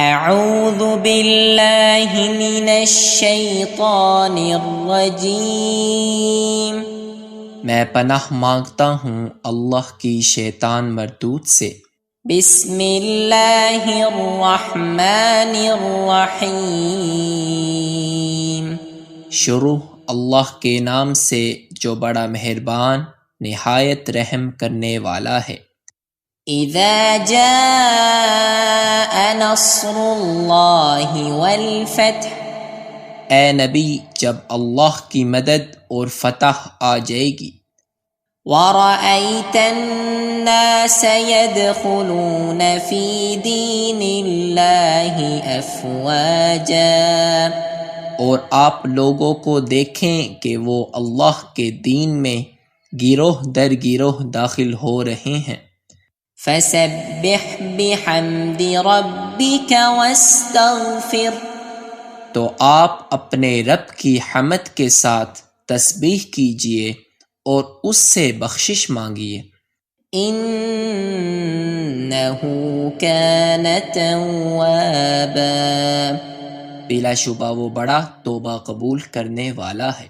اعوذ باللہ من الشیطان الرجیم، میں پناہ مانگتا ہوں اللہ کی شیطان مردود سے۔ بسم اللہ الرحمن الرحیم، شروع اللہ کے نام سے جو بڑا مہربان نہایت رحم کرنے والا ہے۔ اذا جاء نصر اللہ والفتح، اے نبی جب اللہ کی مدد اور فتح آ جائے گی۔ وَرَأَيْتَ النَّاسَ يَدْخُلُونَ فِي دِينِ اللَّهِ أَفْوَاجًا، اور آپ لوگوں کو دیکھیں کہ وہ اللہ کے دین میں گروہ در گروہ داخل ہو رہے ہیں۔ فَسَبِّحْ بِحَمْدِ رَبِّكَ وَاسْتَغْفِرْ، تو آپ اپنے رب کی حمد کے ساتھ تسبیح کیجئے اور اس سے بخشش مانگیے۔ إِنَّهُ كَانَ تَوَّابًا، بلا شبہ وہ بڑا توبہ قبول کرنے والا ہے۔